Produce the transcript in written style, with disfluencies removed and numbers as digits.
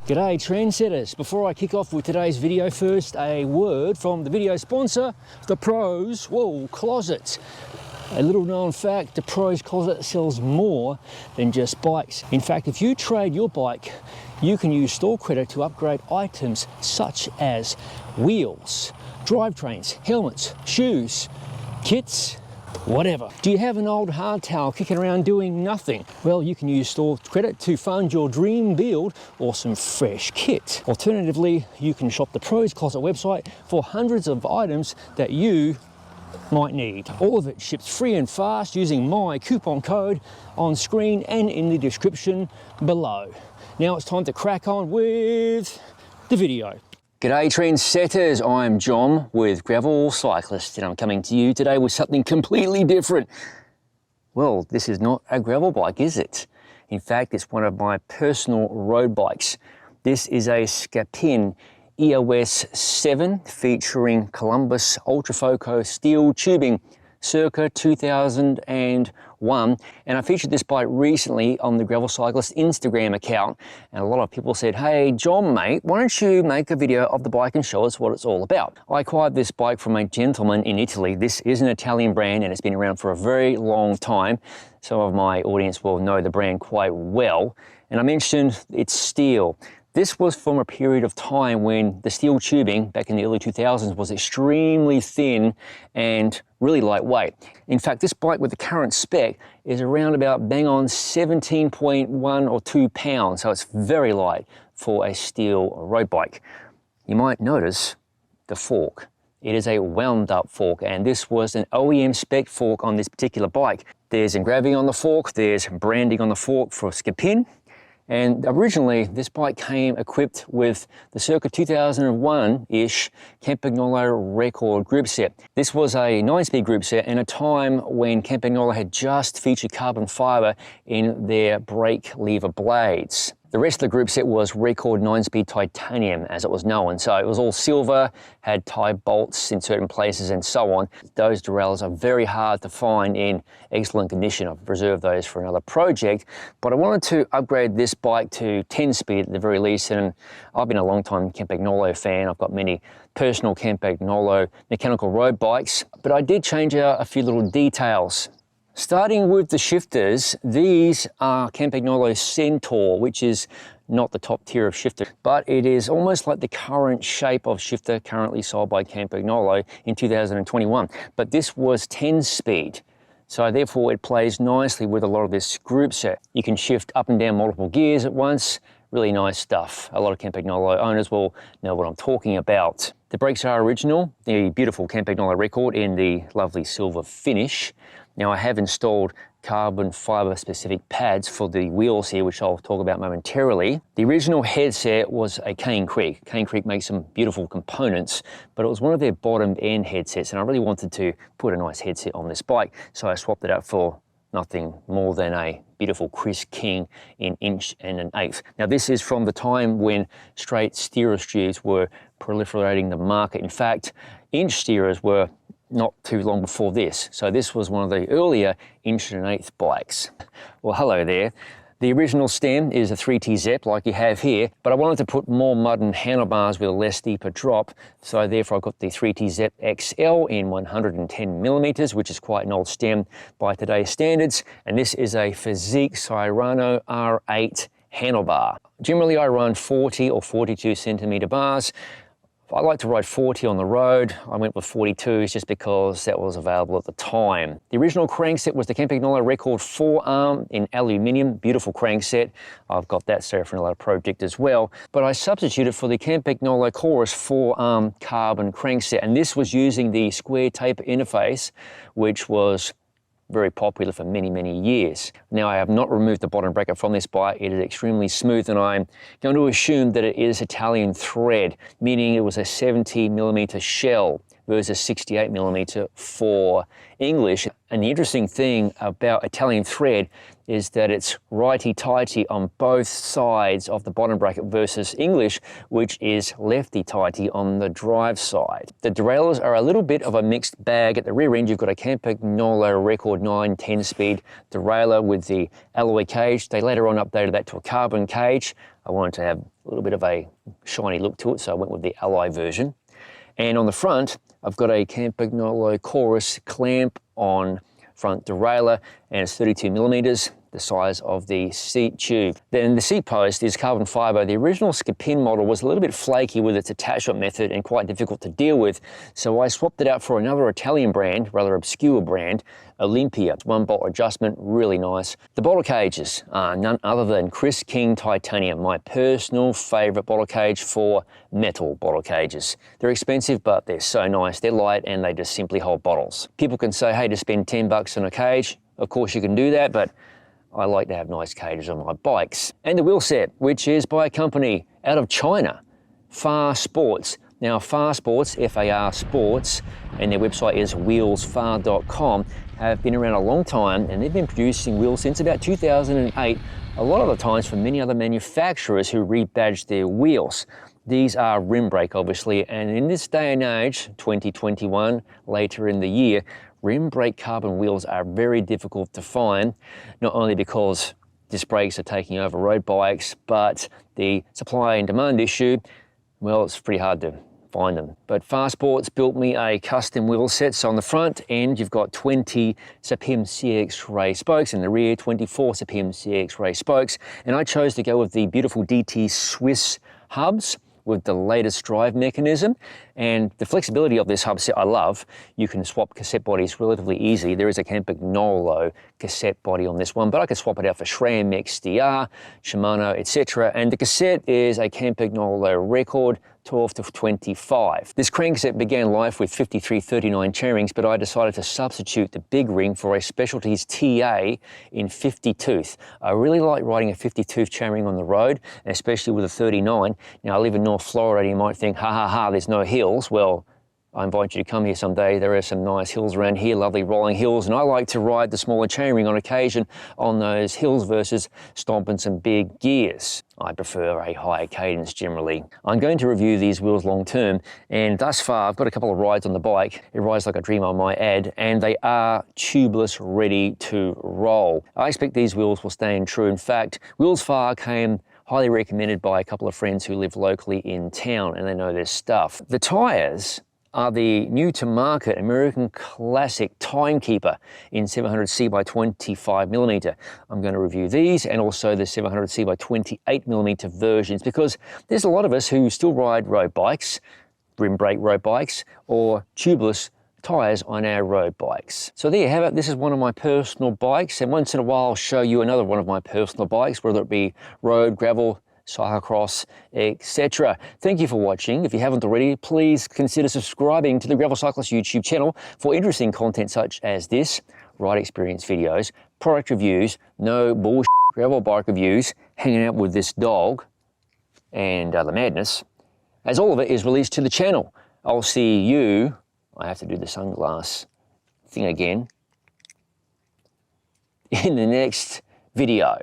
G'day trendsetters. Before I kick off with today's video, first a word from the video sponsor, the Pros Wool Closet. A little known fact, the Pros Closet sells more than just bikes. In fact, if you trade your bike, you can use store credit to upgrade items such as wheels, drivetrains, helmets, shoes, kits, whatever. Do you have an old hardtail kicking around doing nothing? Well, you can use store credit to fund your dream build or some fresh kit. Alternatively, you can shop the Pros Closet website for hundreds of items that you might need. All of it ships free and fast using my coupon code on screen and in the description below. Now it's time to crack on with the video. G'day trendsetters, I'm John with Gravel Cyclist and I'm coming to you today with something completely different. Well, this is not a gravel bike, is it? In fact, it's one of my personal road bikes. This is a Scapin EOS7 featuring Columbus Ultrafoco steel tubing circa 2001, and I featured this bike recently on the Gravel Cyclist Instagram account, and a lot of people said, hey John mate, why don't you make a video of the bike and show us what it's all about. I acquired this bike from a gentleman in Italy. This is an Italian brand and it's been around for a very long time. Some of my audience will know the brand quite well, and I mentioned it's steel. This was from a period of time when the steel tubing back in the early 2000s was extremely thin and really lightweight. In fact, this bike with the current spec is around about bang on 17.1 or 2 pounds, so it's very light for a steel road bike. You might notice the fork. It is a wound up fork, and this was an OEM spec fork on this particular bike. There's engraving on the fork, there's branding on the fork for Scapin. And originally, this bike came equipped with the circa 2001-ish Campagnolo record group set. This was a 9-speed group set in a time when Campagnolo had just featured carbon fiber in their brake lever blades. The rest of the group set was record 9-speed titanium, as it was known. So it was all silver, had tie bolts in certain places and so on. Those derailleurs are very hard to find in excellent condition. I've reserved those for another project, but I wanted to upgrade this bike to 10-speed at the very least, and I've been a long time Campagnolo fan. I've got many personal Campagnolo mechanical road bikes, but I did change out a few little details. Starting with the shifters, these are Campagnolo Centaur, which is not the top tier of shifter, but it is almost like the current shape of shifter currently sold by Campagnolo in 2021. But this was 10-speed, so therefore it plays nicely with a lot of this group set. You can shift up and down multiple gears at once. Really nice stuff. A lot of Campagnolo owners will know what I'm talking about. The brakes are original, the beautiful Campagnolo record in the lovely silver finish. Now I have installed carbon fiber specific pads for the wheels here, which I'll talk about momentarily. The original headset was a Cane Creek. Cane Creek makes some beautiful components, but it was one of their bottom end headsets, and I really wanted to put a nice headset on this bike, so I swapped it out for nothing more than a beautiful Chris King in 1 1/8". Now this is from the time when straight steerer tubes were proliferating the market. In fact, inch steerers were not too long before this. So this was one of the earlier 1 1/8" bikes. Well, hello there. The original stem is a 3T Zepp like you have here, but I wanted to put more modern handlebars with a less deeper drop. So therefore I got the 3T Zepp XL in 110mm, which is quite an old stem by today's standards. And this is a Fizik Cyrano R8 handlebar. Generally I run 40 or 42 centimeter bars. I like to ride 40 on the road. I went with 42s just because that was available at the time. The original crankset was the Campagnolo record 4-arm in aluminium, beautiful crankset. I've got that set for another project as well, but I substituted for the Campagnolo Chorus 4-arm carbon crankset, and this was using the square taper interface, which was very popular for many, many years. Now I have not removed the bottom bracket from this bike. It is extremely smooth, and I'm going to assume that it is Italian thread, meaning it was a 70mm shell versus 68mm for English. And the interesting thing about Italian thread is that it's righty-tighty on both sides of the bottom bracket versus English, which is lefty-tighty on the drive side. The derailleurs are a little bit of a mixed bag. At the rear end, you've got a Campagnolo Record 9 10-speed derailleur with the alloy cage. They later on updated that to a carbon cage. I wanted to have a little bit of a shiny look to it, so I went with the alloy version. And on the front, I've got a Campagnolo chorus clamp on front derailleur, and it's 32 millimeters, the size of the seat tube. Then the seat post is carbon fiber. The original Scapin model was a little bit flaky with its attachment method and quite difficult to deal with, so I swapped it out for another Italian brand, rather obscure brand, Olympia. 1-bolt adjustment, really nice. The bottle cages are none other than Chris King titanium, my personal favorite bottle cage for metal bottle cages. They're expensive, but they're so nice. They're light and they just simply hold bottles. People can say, hey, to spend 10 bucks on a cage, of course you can do that, but I like to have nice cages on my bikes. And the wheel set, which is by a company out of China, Far Sports. Now, Far Sports, F-A-R Sports, and their website is wheelsfar.com, have been around a long time, and they've been producing wheels since about 2008, a lot of the times for many other manufacturers who rebadged their wheels. These are rim brake, obviously, and in this day and age, 2021, later in the year, rim brake carbon wheels are very difficult to find, not only because disc brakes are taking over road bikes, but the supply and demand issue, well, it's pretty hard to find them. But Far Sports built me a custom wheel set. So on the front end, you've got 20 Scapin CX ray spokes, in the rear 24 Scapin CX ray spokes, and I chose to go with the beautiful DT Swiss hubs with the latest drive mechanism, and the flexibility of this hub set I love. You can swap cassette bodies relatively easy. There is a Campagnolo cassette body on this one, but I could swap it out for SRAM, XDR, Shimano, etc. And the cassette is a Campagnolo record 12 to 25. This crankset began life with 5339 chainrings, but I decided to substitute the big ring for a Specialties TA in 50 tooth. I really like riding a 50 tooth chainring on the road, and especially with a 39. Now, I live in North Florida, and you might think, ha ha ha, there's no hills. Well, I invite you to come here someday. There are some nice hills around here, lovely rolling hills, and I like to ride the smaller chainring on occasion on those hills versus stomping some big gears. I prefer a higher cadence generally. I'm going to review these wheels long term, and thus far I've got a couple of rides on the bike. It rides like a dream, I might add, and they are tubeless, ready to roll. I expect these wheels will stand true. In fact, Wheels Far came highly recommended by a couple of friends who live locally in town, and they know their stuff. The tires are the new-to-market American Classic Timekeeper in 700C by 25mm. I'm going to review these and also the 700C by 28mm versions, because there's a lot of us who still ride road bikes, rim brake road bikes, or tubeless tires on our road bikes. So there you have it. This is one of my personal bikes, and once in a while I'll show you another one of my personal bikes, whether it be road, gravel, cyclocross, etc. Thank you for watching. If you haven't already, please consider subscribing to the Gravel Cyclist YouTube channel for interesting content such as this, ride experience videos, product reviews, no bullshit gravel bike reviews, hanging out with this dog, and other madness, as all of it is released to the channel. I'll see you, I have to do the sunglass thing again, in the next video.